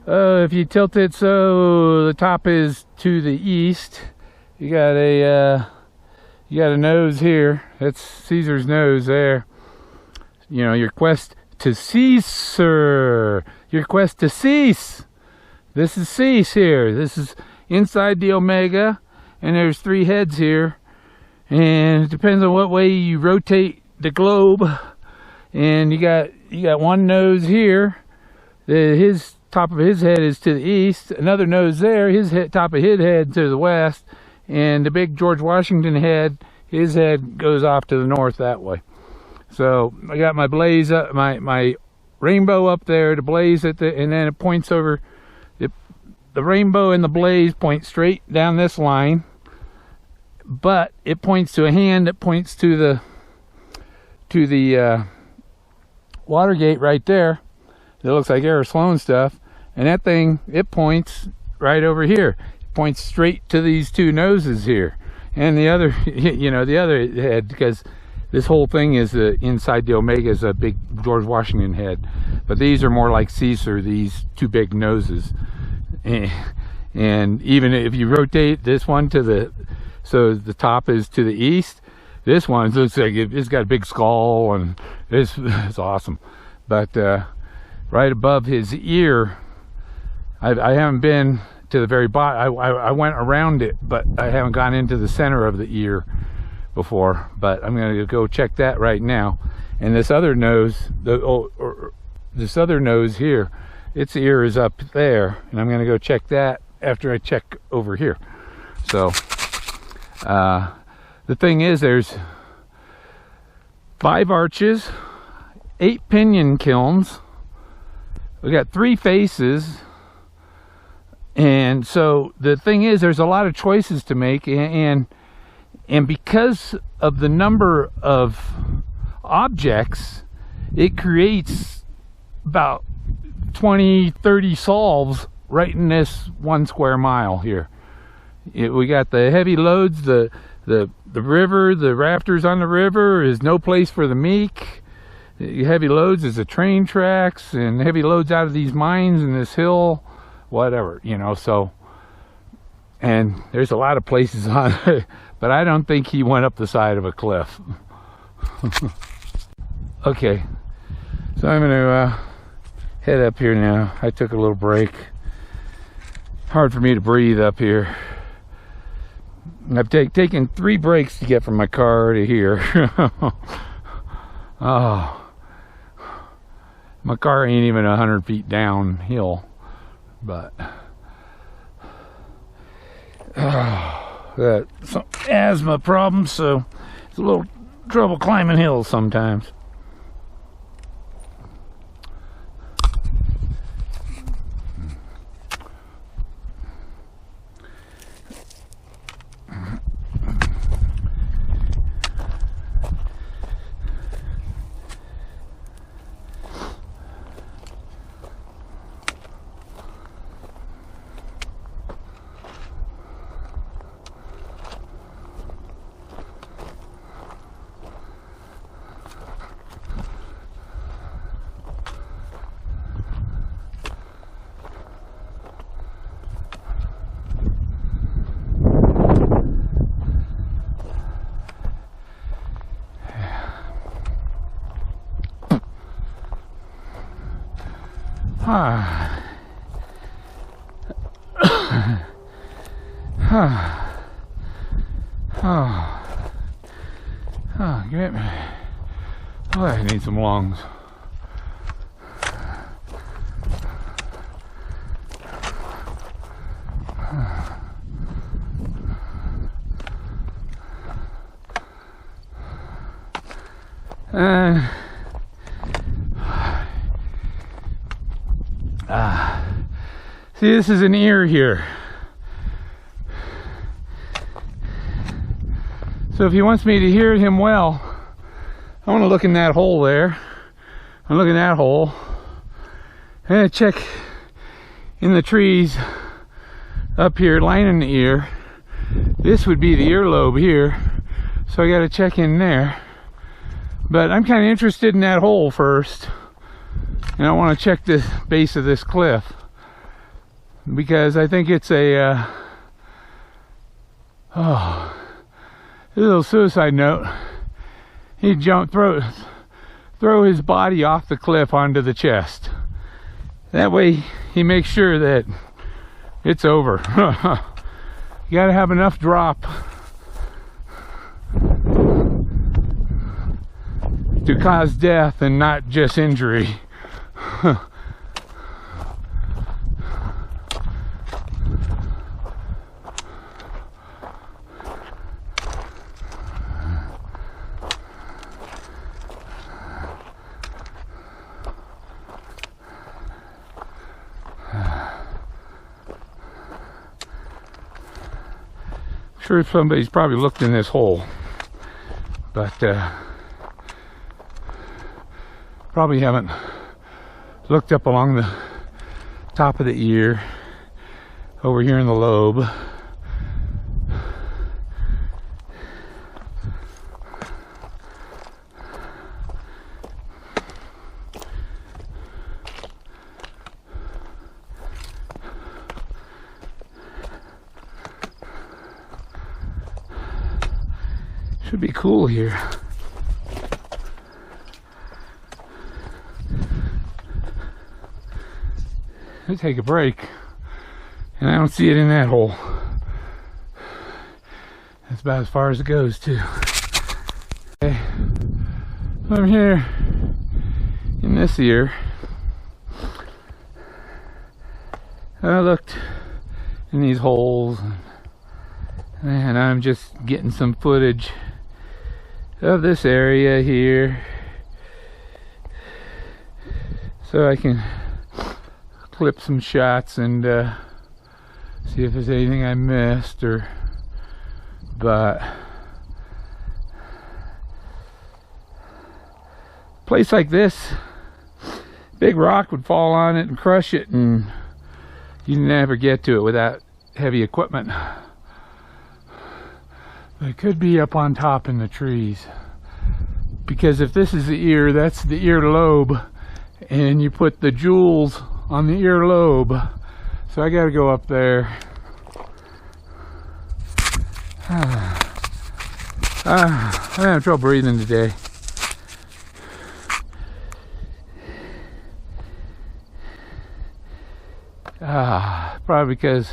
If you tilt it so the top is to the east, you got a nose here. That's Caesar's nose there. You know, your quest to Caesar. Your quest to cease. This is cease here. This is inside the omega, and there's 3 heads here. And it depends on what way you rotate the globe. And you got one nose here. His top of his head is to the east. Another nose there. His top of his head to the west. And the big George Washington head, his head goes off to the north that way. So I got my blaze up, my rainbow up there to blaze at and then it points over. The rainbow and the blaze point straight down this line, but it points to a hand that points to the Watergate right there. It looks like Air Sloan stuff, and that thing, it points right over here. It points straight to these 2 noses here, and the other, you know, the other head, because this whole thing is inside the omega is a big George Washington head, but these are more like Caesar, these 2 big noses. And even if you rotate this one so the top is to the east, this one looks like it's got a big skull, and it's awesome. But right above his ear, I haven't been to the very bottom. I went around it, but I haven't gone into the center of the ear before. But I'm going to go check that right now. And this other nose, this other nose here, its ear is up there, and I'm going to go check that after I check over here. So the thing is, there's 5 arches, 8 pinion kilns. We got 3 faces, and so the thing is, there's a lot of choices to make, and because of the number of objects, it creates about 20-30 solves right in this 1 square mile here. We got the heavy loads, the river, the rafters on the river is no place for the meek. The heavy loads is the train tracks, and heavy loads out of these mines and this hill, whatever, you know. So, and there's a lot of places on it, but I don't think he went up the side of a cliff. Okay, so I'm gonna head up here now. I took a little break. Hard for me to breathe up here. I've taken 3 breaks to get from my car to here. Oh, my car ain't even 100 feet downhill, but got some asthma problems, so it's a little trouble climbing hills sometimes. Get me. Oh, I need some lungs. See, this is an ear here. So if he wants me to hear him well, I want to look in that hole there. I'm looking in that hole. I'm going to check in the trees up here, lining the ear. This would be the earlobe here. So I got to check in there. But I'm kind of interested in that hole first. And I want to check the base of this cliff, because I think it's a a little suicide note. He'd throw his body off the cliff onto the chest. That way he makes sure that it's over. You gotta have enough drop to cause death and not just injury. Sure, somebody's probably looked in this hole, but probably haven't looked up along the top of the ear over here in the lobe. Should be cool here. I'll take a break, and I don't see it in that hole. That's about as far as it goes too. Okay, over here in this ear, I looked in these holes, and I'm just getting some footage of this area here, so I can clip some shots and see if there's anything I missed. But a place like this, big rock would fall on it and crush it, and you never get to it without heavy equipment. It could be up on top in the trees, because if this is the ear, that's the earlobe, and you put the jewels on the earlobe. So I gotta go up there. I'm having trouble breathing today. Probably because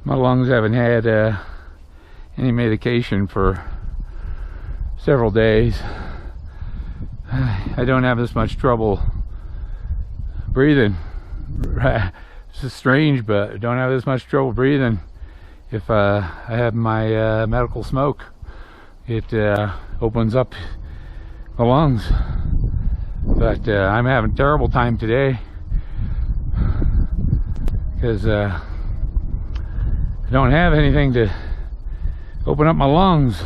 my lungs haven't had any medication for several days. I don't have this much trouble breathing. It's just strange, but I don't have this much trouble breathing if I have my medical smoke. It opens up the lungs. But I'm having a terrible time today, because I don't have anything to open up my lungs.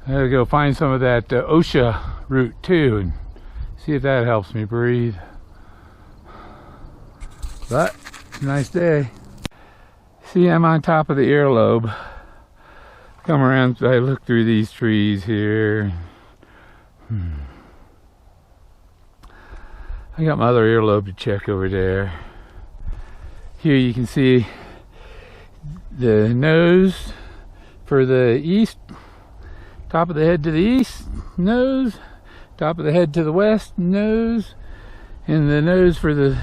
I gotta go find some of that OSHA root too and see if that helps me breathe. But it's a nice day. See, I'm on top of the earlobe. Come around, I look through these trees here. I got my other earlobe to check over there. Here you can see the nose for the east, top of the head to the east, nose, top of the head to the west, nose, and the nose for the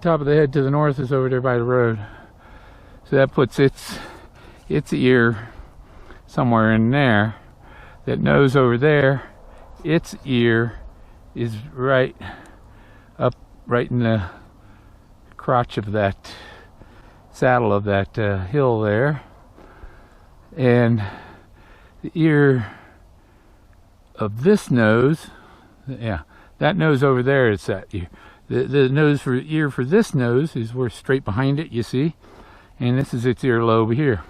top of the head to the north is over there by the road. So that puts its ear somewhere in there. That nose over there, its ear is right up, right in the crotch of that saddle of that hill there. And the ear of this nose, yeah, that nose over there is that ear. The nose for ear for this nose is where straight behind it, you see, and this is its earlobe here.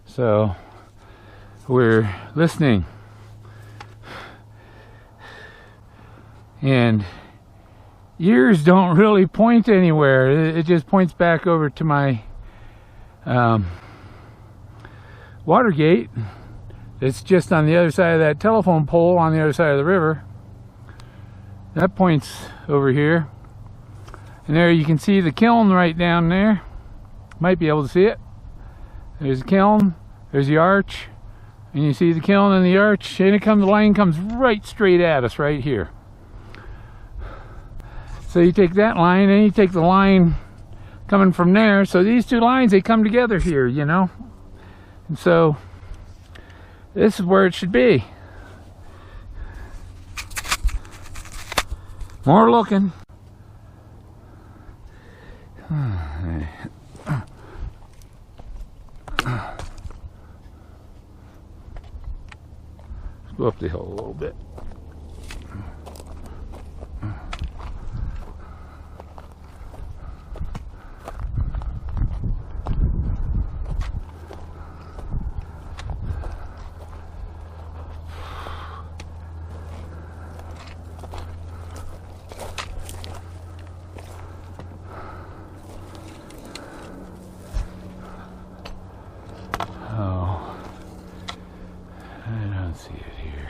So we're listening, and ears don't really point anywhere. It just points back over to my water gate. It's just on the other side of that telephone pole on the other side of the river. That points over here. And there you can see the kiln right down there. Might be able to see it. There's the kiln, there's the arch, and you see the kiln and the arch, and the line comes right straight at us right here. So you take that line, and you take the line coming from there. So these two lines, they come together here, you know. And so this is where it should be. More looking. Let's go up the hill a little bit. See it here.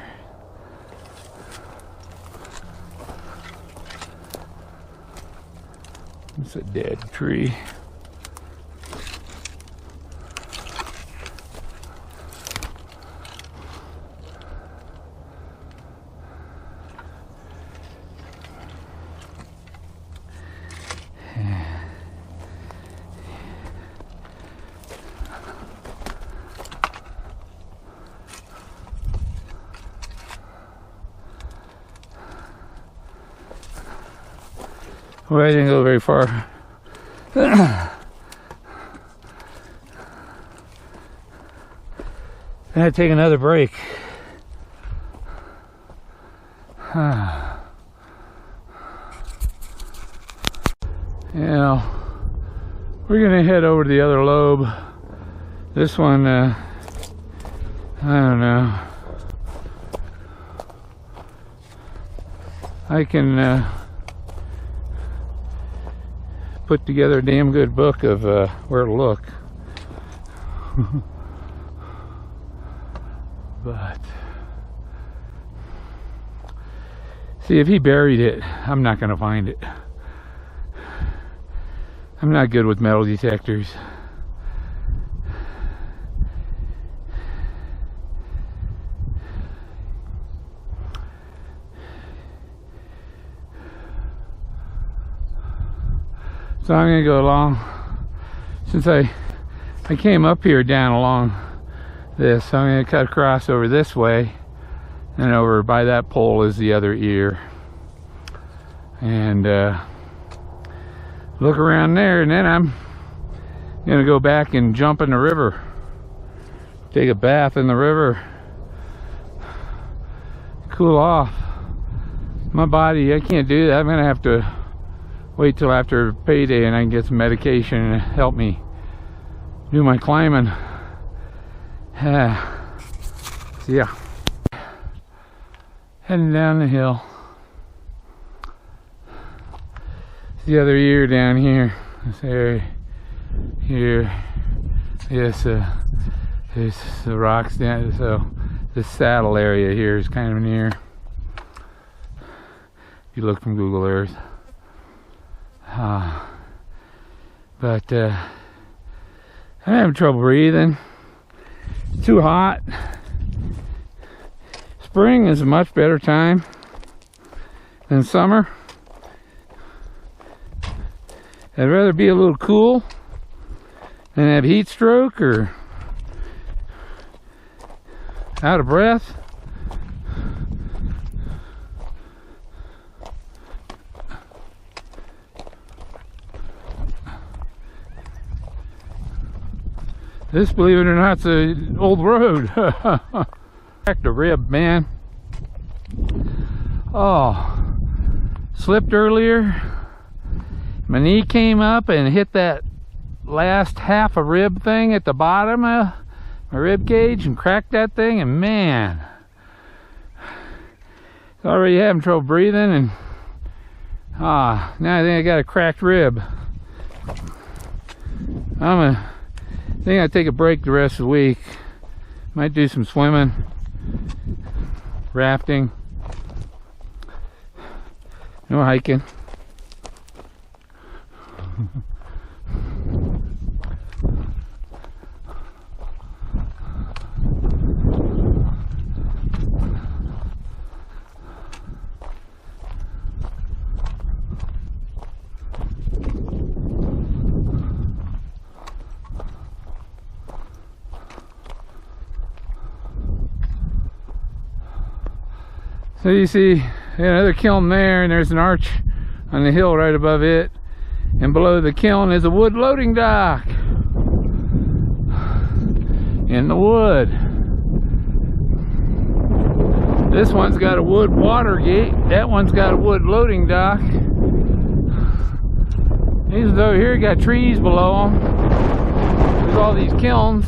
It's a dead tree. Well, I didn't go very far. I had to take another break. You know, we're gonna head over to the other lobe. This one, I don't know. I can put together a damn good book of where to look. But see, if he buried it, I'm not gonna find it. I'm not good with metal detectors. So I'm gonna go along, since I came up here down along this, so I'm gonna cut across over this way, and over by that pole is the other ear, and look around there, and then I'm gonna go back and jump in the river, take a bath in the river, cool off. My body, I can't do that. I'm gonna have to wait till after payday and I can get some medication and help me do my climbing. So yeah, heading down the hill. The other ear down here, this area here. Yes, there's the rocks down. So this saddle area here is kind of near. If you look from Google Earth. But I'm having trouble breathing. It's too hot. Spring is a much better time than summer. I'd rather be a little cool than have heat stroke or out of breath. This, believe it or not, is an old road. Back to rib, man. Oh, slipped earlier. My knee came up and hit that last half a rib thing at the bottom of my rib cage and cracked that thing, and man, already having trouble breathing, and now I think I got a cracked rib. I think I'll take a break the rest of the week. Might do some swimming, rafting. No hiking. So you see another kiln there, and there's an arch on the hill right above it, and below the kiln is a wood loading dock in the wood. This one's got a wood water gate, that one's got a wood loading dock. These over here got trees below them. There's all these kilns.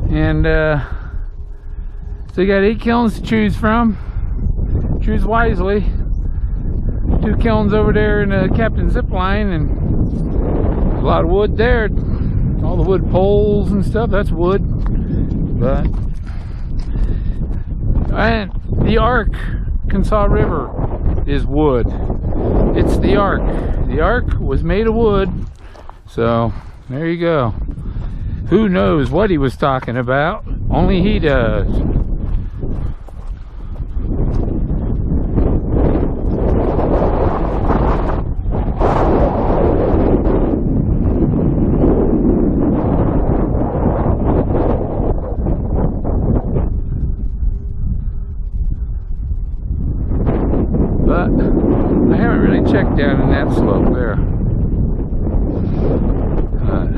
And so you got 8 kilns to choose from. Choose wisely. 2 kilns over there in the captain's zip line, and there's a lot of wood there. All the wood poles and stuff, that's wood. But and the Arkansas River is wood. It's the Ark. The Ark was made of wood. So there you go. Who knows what he was talking about? Only he does. But I haven't really checked down in that slope there.